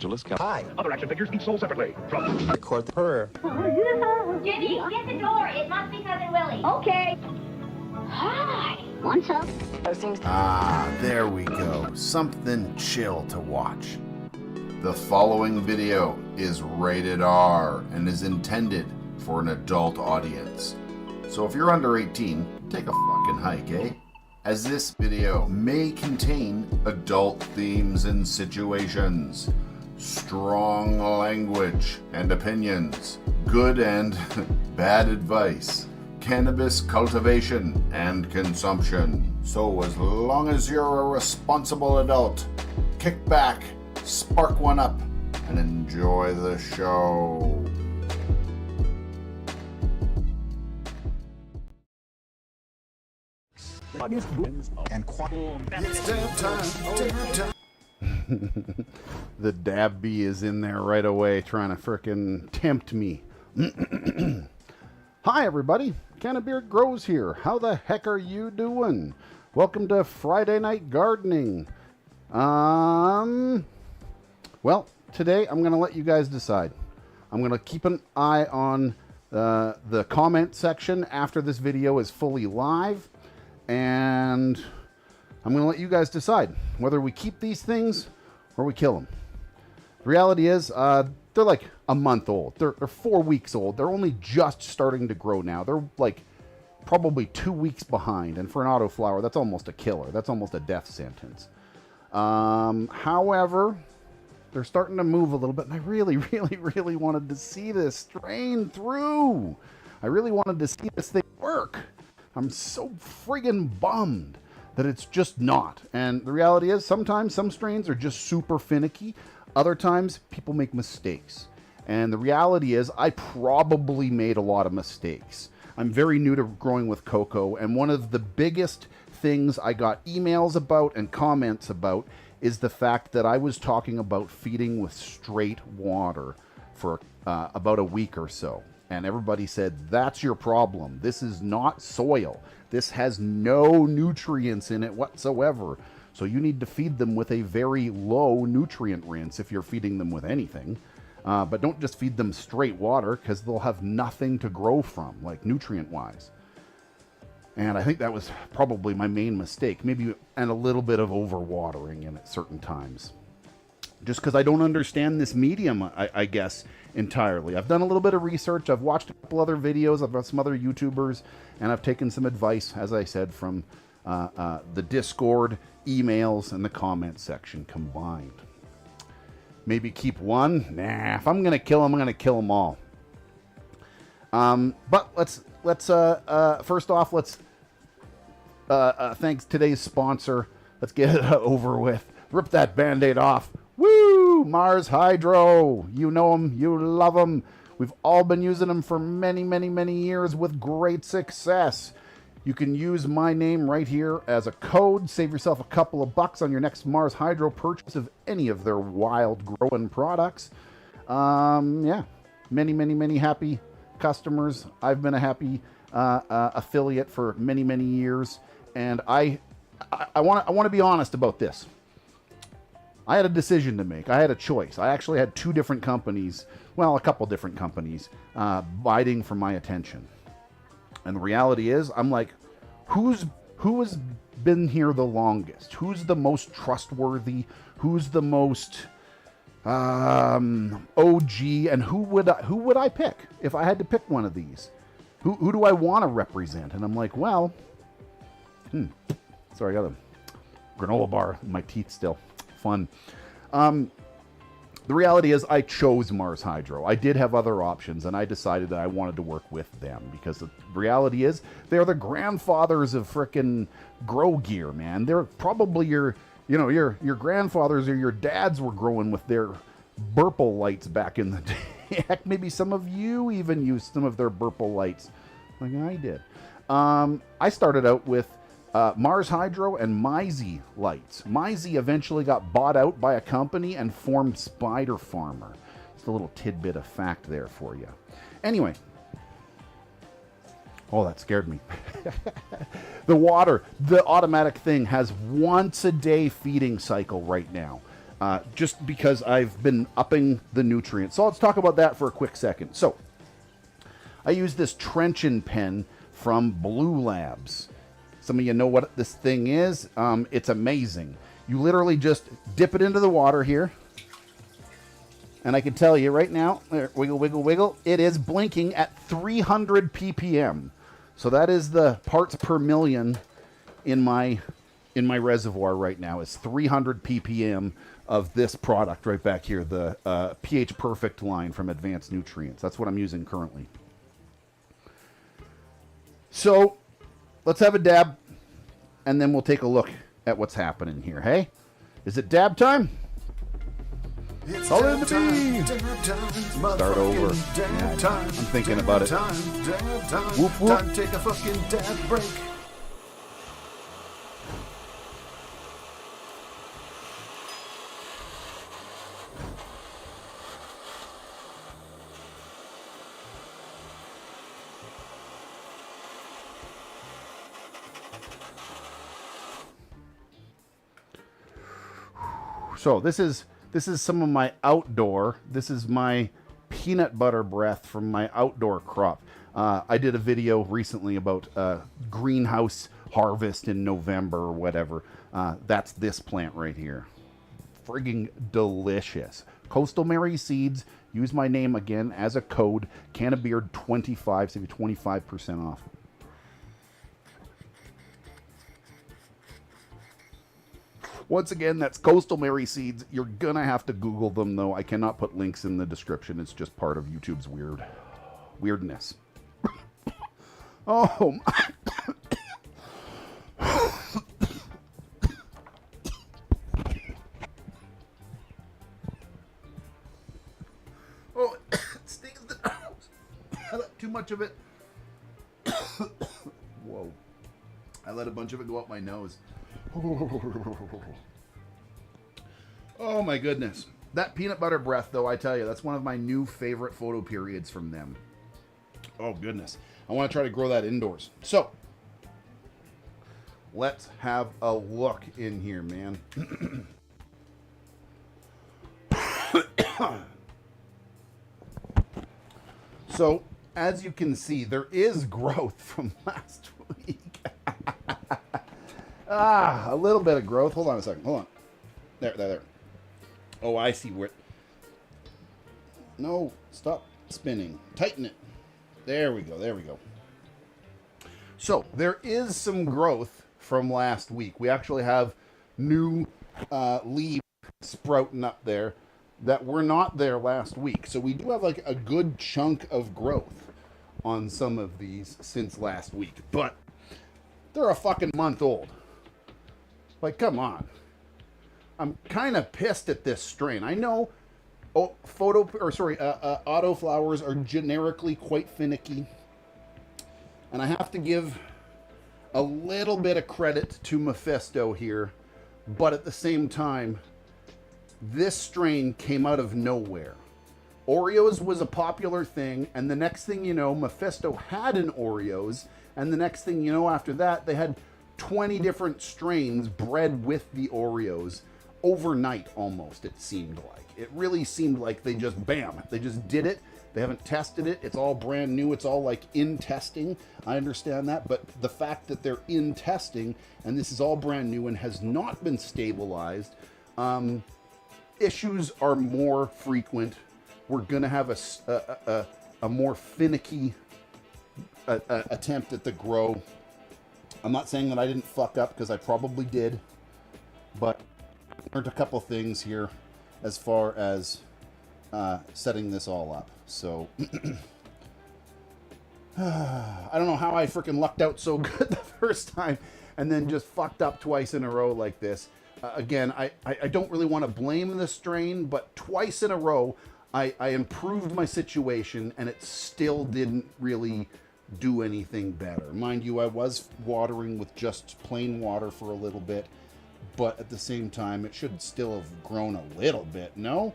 Angeles, Hi. Other action figures each sold separately. From Record the purr. Jimmy, get the door. It must be Cousin Willie. Okay. Hi. What's up? Ah, there we go. Something chill to watch. The following video is rated R and is intended for an adult audience. So if you're under 18, take a fucking hike, eh? As this video may contain adult themes and situations, strong language and opinions, good and bad advice, cannabis cultivation and consumption. So as long as you're a responsible adult, kick back, spark one up, and enjoy the show. And It's damn time. The dab bee is in there right away trying to frickin' tempt me. Hi everybody, Cannabis Grows here. How the heck are you doing? Welcome to Friday Night Gardening. Well, today I'm gonna let you guys decide. I'm gonna keep an eye on the comment section after this video is fully live, and I'm gonna let you guys decide whether we keep these things or we kill them. The reality is, they're like a month old. They're 4 weeks old. They're only just starting to grow now. They're like probably 2 weeks behind. And for an autoflower, that's almost a killer. That's almost a death sentence. However, they're starting to move a little bit. And I really, really, really wanted to see this strain through. I really wanted to see this thing work. I'm so friggin' bummed that it's just not. And the reality is, sometimes some strains are just super finicky. Other times, people make mistakes. And the reality is, I probably made a lot of mistakes. I'm very new to growing with COCO, and one of the biggest things I got emails about and comments about is the fact that I was talking about feeding with straight water for about a week or so. And everybody said, that's your problem. This is not soil. This has no nutrients in it whatsoever. So you need to feed them with a very low nutrient rinse if you're feeding them with anything. But don't just feed them straight water, because they'll have nothing to grow from, like nutrient-wise. And I think that was probably my main mistake. Maybe, and a little bit of overwatering in at certain times. Just because I don't understand this medium, I guess, entirely. I've done a little bit of research. I've watched a couple other videos. I've got some other YouTubers. And I've taken some advice, as I said, from the Discord, emails, and the comment section combined. Maybe keep one? Nah, if I'm going to kill them, I'm going to kill them all. But let's first off, let's thanks today's sponsor. Let's get it over with. Rip that Band-Aid off. Woo! MARSHYDRO. You know them. You love them. We've all been using them for many, many, many years with great success. You can use my name right here as a code. Save yourself a couple of bucks on your next MARSHYDRO purchase of any of their wild growing products. Yeah, many, many, many happy customers. I've been a happy affiliate for many, many years, and I want to be honest about this. I had a decision to make. I had a choice. I actually had two different companies, well, a couple different companies, biting for my attention. And the reality is, I'm like, who has been here the longest? Who's the most trustworthy? Who's the most OG? And who would I pick if I had to pick one of these? Who do I want to represent? And I'm like, well, sorry, I got a granola bar in my teeth still. Fun. The reality is, I chose MARSHYDRO. I did have other options, and I decided that I wanted to work with them because the reality is, they're the grandfathers of frickin' grow gear, man. They're probably your grandfathers or your dads were growing with their Burple lights back in the day. Heck, maybe some of you even used some of their Burple lights, like I did. I started out with MARSHYDRO and MIZY lights. MIZY eventually got bought out by a company and formed Spider Farmer. Just a little tidbit of fact there for you. Anyway. Oh, that scared me. The water, the automatic thing has once a day feeding cycle right now. just because I've been upping the nutrients. So let's talk about that for a quick second. So I use this Trenchant pen from Blue Labs. Some of you know what this thing is. It's amazing. You literally just dip it into the water here. And I can tell you right now, there, wiggle, wiggle, wiggle, it is blinking at 300 ppm. So that is the parts per million in my reservoir right now. It's 300 ppm of this product right back here, the pH Perfect line from Advanced Nutrients. That's what I'm using currently. So let's have a dab, and then we'll take a look at what's happening here. Hey, is it dab time? It's all in the beat. Start over. Yeah, I'm thinking about it. Whoop, whoop. Time to take a fucking dab break. So this is some of my outdoor. This is my peanut butter breath from my outdoor crop. I did a video recently about greenhouse harvest in November or whatever. That's this plant right here. Frigging delicious. Coastal Mary seeds. Use my name again as a code. Cannabeard25. Save you 25% off. Once again, that's Coastal Mary seeds. You're going to have to Google them, though. I cannot put links in the description. It's just part of YouTube's weirdness. Oh, my. Oh, it stings the nose. I let too much of it. Whoa. I let a bunch of it go up my nose. Oh my goodness. That peanut butter breath, though, I tell you, that's one of my new favorite photo periods from them. Oh goodness. I want to try to grow that indoors. So, let's have a look in here, man. So, as you can see, there is growth from last week. A little bit of growth. Hold on a second. Hold on. There. Oh, I see where. No, stop spinning. Tighten it. There we go. So, there is some growth from last week. We actually have new leaves sprouting up there that were not there last week. So, we do have like a good chunk of growth on some of these since last week. But they're a fucking month old. Like, come on. I'm kind of pissed at this strain. I know autoflowers are generically quite finicky. And I have to give a little bit of credit to Mephisto here. But at the same time, this strain came out of nowhere. OREOz was a popular thing, and the next thing you know, Mephisto had an OREOz, and the next thing you know after that, they had 20 different strains bred with the OREOz overnight almost, it seemed like. It really seemed like they just, bam, they just did it. They haven't tested it. It's all brand new. It's all like in testing. I understand that, but the fact that they're in testing and this is all brand new and has not been stabilized, issues are more frequent. We're going to have a more finicky attempt at the grow. I'm not saying that I didn't fuck up, because I probably did, but I learned a couple things here as far as setting this all up. So I don't know how I freaking lucked out so good the first time and then just fucked up twice in a row like this. Again, I don't really want to blame the strain, but twice in a row I improved my situation and it still didn't really do anything better. Mind you, I was watering with just plain water for a little bit, but at the same time, it should still have grown a little bit. No?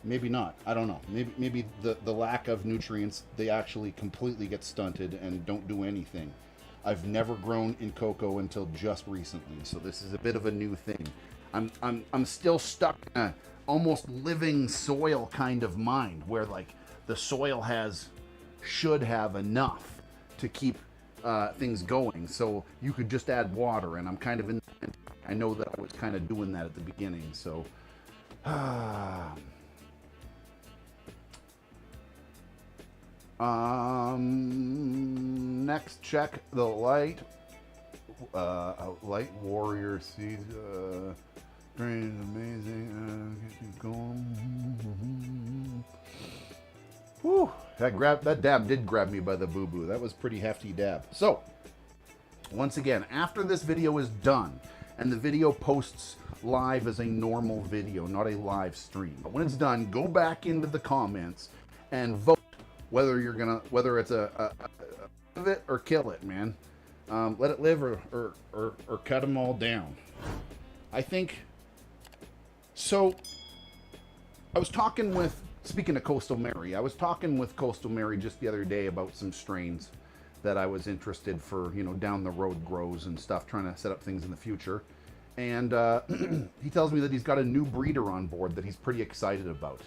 Maybe not. I don't know. Maybe the lack of nutrients, they actually completely get stunted and don't do anything. I've never grown in cocoa until just recently, so this is a bit of a new thing. I'm still stuck in a almost living soil kind of mind where like the soil should have enough to keep things going. So you could just add water, and I'm kind of I know that I was kind of doing that at the beginning. So next, check the light warrior seeds. Strain is amazing. Keep going. Whew, that dab did grab me by the boo-boo. That was pretty hefty dab. So, once again, after this video is done, and the video posts live as a normal video, not a live stream. But when it's done, go back into the comments and vote whether it's a live it or kill it, man. Let it live or cut them all down. I think so. I was talking with, speaking of Coastal Mary, I was talking with Coastal Mary just the other day about some strains that I was interested for, you know, down the road grows and stuff, trying to set up things in the future. And he tells me that he's got a new breeder on board that he's pretty excited about.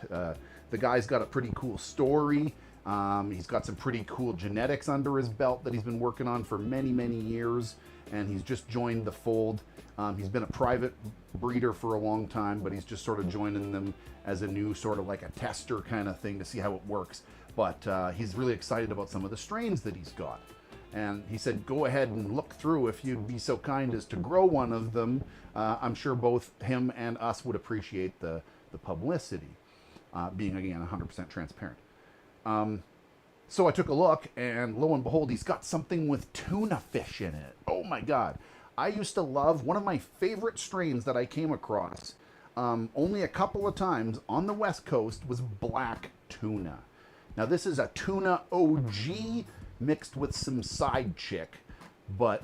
The guy's got a pretty cool story. He's got some pretty cool genetics under his belt that he's been working on for many, many years. And he's just joined the fold. He's been a private breeder for a long time, but he's just sort of joining them as a new sort of like a tester kind of thing to see how it works. But he's really excited about some of the strains that he's got. And he said, go ahead and look through if you'd be so kind as to grow one of them. I'm sure both him and us would appreciate the publicity, being, again, 100% transparent. So I took a look, and lo and behold, he's got something with tuna fish in it. Oh my God. I used to love, one of my favorite strains that I came across only a couple of times on the West Coast was black tuna. Now this is a tuna OG mixed with some side chick, but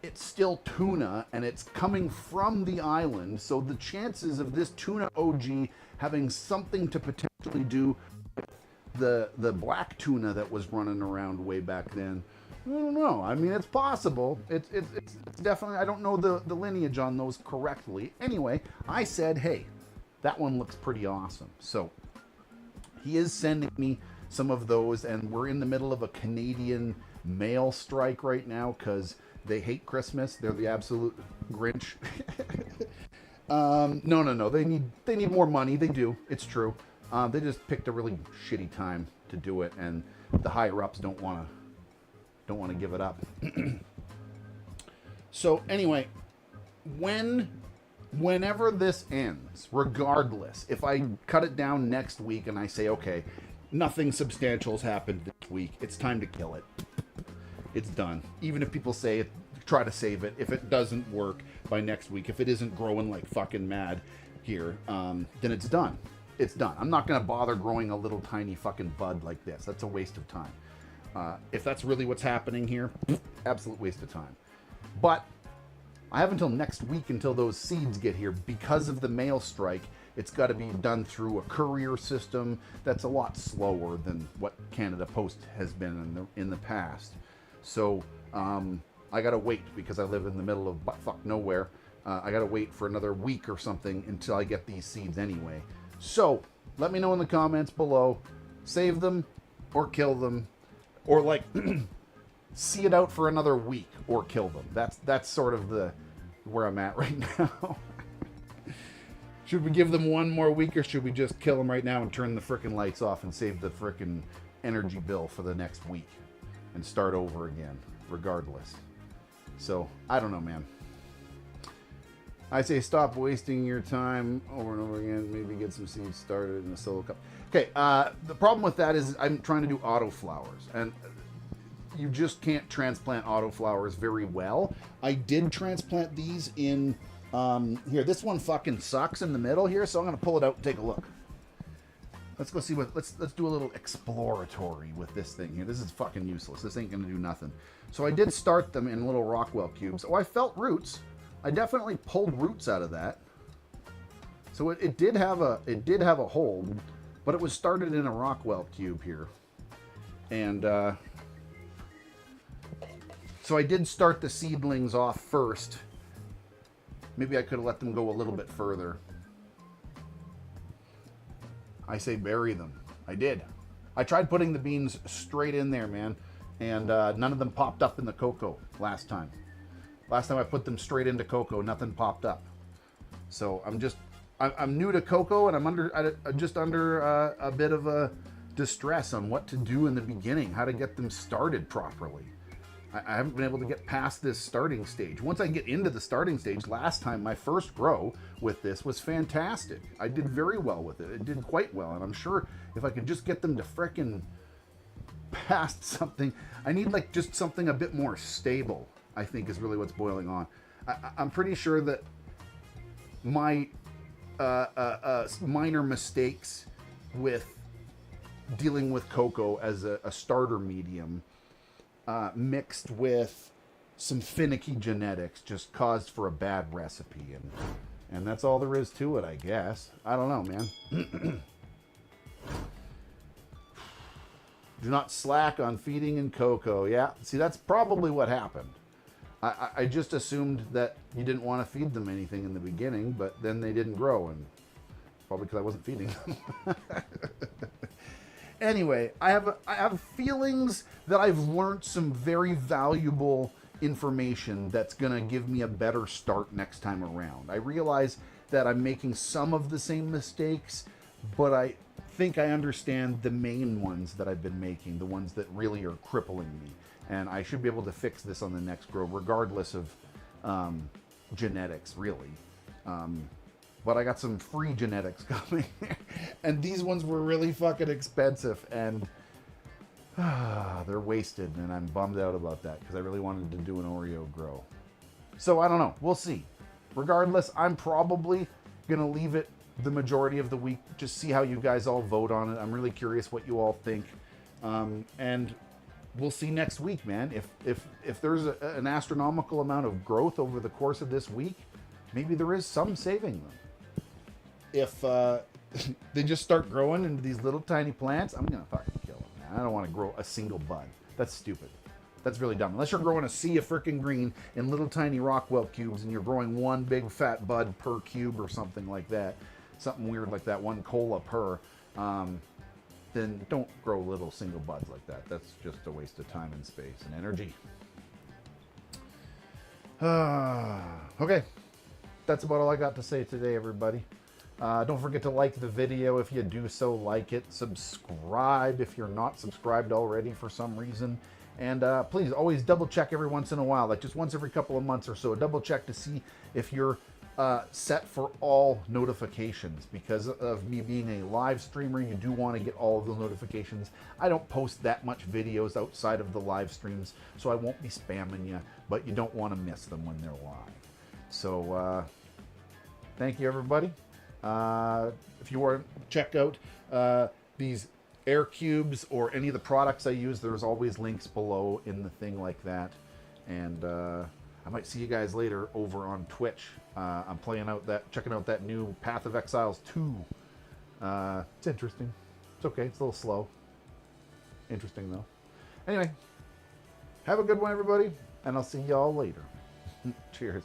it's still tuna and it's coming from the island. So the chances of this tuna OG having something to potentially do with the black tuna that was running around way back then, I don't know. I mean, it's possible. It's definitely, I don't know the lineage on those correctly. Anyway, I said, hey, that one looks pretty awesome. So he is sending me some of those, and we're in the middle of a Canadian mail strike right now because they hate Christmas. They're the absolute Grinch. No. They need more money. They do. It's true. They just picked a really shitty time to do it, and the higher ups don't want to give it up. So anyway, whenever this ends, regardless, if I cut it down next week and I say, okay, nothing substantial has happened this week, it's time to kill it. It's done. Even if people say it, try to save it. If it doesn't work by next week, if it isn't growing like fucking mad here, then it's done. It's done. I'm not going to bother growing a little tiny fucking bud like this. That's a waste of time. If that's really what's happening here, absolute waste of time. But I have until next week until those seeds get here. Because of the mail strike, it's got to be done through a courier system that's a lot slower than what Canada Post has been in the past. So I got to wait because I live in the middle of buttfuck nowhere. I got to wait for another week or something until I get these seeds anyway. So let me know in the comments below. Save them or kill them. Or like see it out for another week or kill them. That's sort of where I'm at right now. Should we give them one more week, or should we just kill them right now and turn the frickin' lights off and save the frickin' energy bill for the next week and start over again, regardless? So I don't know, man. I say stop wasting your time over and over again. Maybe get some seeds started in a solo cup. Okay, the problem with that is I'm trying to do autoflowers, and you just can't transplant autoflowers very well. I did transplant these in, here, this one fucking sucks in the middle here, so I'm going to pull it out and take a look. Let's go see let's do a little exploratory with this thing here. This is fucking useless. This ain't going to do nothing. So I did start them in little Rockwell cubes. Oh, I felt roots. I definitely pulled roots out of that. So it did have a hold, but it was started in a Rockwell cube here. And so I did start the seedlings off first Maybe I could have let them go a little bit further. I say bury them. I did. I tried putting the beans straight in there, man, and none of them popped up in the cocoa last time. Last time I put them straight into cocoa, nothing popped up. So I'm new to cocoa, and I'm just under a bit of a distress on what to do in the beginning, how to get them started properly. I haven't been able to get past this starting stage. Once I get into the starting stage, last time my first grow with this was fantastic. I did very well with it. It did quite well, and I'm sure if I could just get them to frickin' past something, I need like just something a bit more stable, I think is really what's boiling on. I'm pretty sure that my minor mistakes with dealing with cocoa as a starter medium mixed with some finicky genetics just caused for a bad recipe, and that's all there is to it, I guess. I don't know, man. Do not slack on feeding in cocoa. Yeah, see, that's probably what happened. I just assumed that you didn't want to feed them anything in the beginning, but then they didn't grow, and probably because I wasn't feeding them. Anyway, I have feelings that I've learned some very valuable information that's going to give me a better start next time around. I realize that I'm making some of the same mistakes, but I think I understand the main ones that I've been making, the ones that really are crippling me. And I should be able to fix this on the next grow, regardless of genetics, really. But I got some free genetics coming. And these ones were really fucking expensive. And they're wasted. And I'm bummed out about that because I really wanted to do an Oreo grow. So I don't know. We'll see. Regardless, I'm probably going to leave it the majority of the week. Just see how you guys all vote on it. I'm really curious what you all think. And we'll see next week, man. If there's an astronomical amount of growth over the course of this week, maybe there is some saving them. If they just start growing into these little tiny plants, I'm gonna fucking kill them, man. I don't want to grow a single bud. That's stupid. That's really dumb. Unless you're growing a sea of freaking green in little tiny Rockwell cubes and you're growing one big fat bud per cube or something like that, something weird like that, one cola per, then don't grow little single buds like that. That's just a waste of time and space and energy. Okay, that's about all I got to say today, everybody. Don't forget to like the video if you do so like it. Subscribe if you're not subscribed already for some reason. And please always double check every once in a while, like just once every couple of months or so, double check to see if you're set for all notifications. Because of me being a live streamer, you do want to get all of the notifications. I don't post that much videos outside of the live streams, so I won't be spamming you, but you don't want to miss them when they're live. So thank you, everybody. If you want to check out these AIRCUBEs or any of the products I use, there's always links below in the thing like that. And I might see you guys later over on Twitch. I'm checking out that new Path of Exiles 2. It's interesting. It's okay. It's a little slow. Interesting though. Anyway, have a good one, everybody, and I'll see y'all later. Cheers.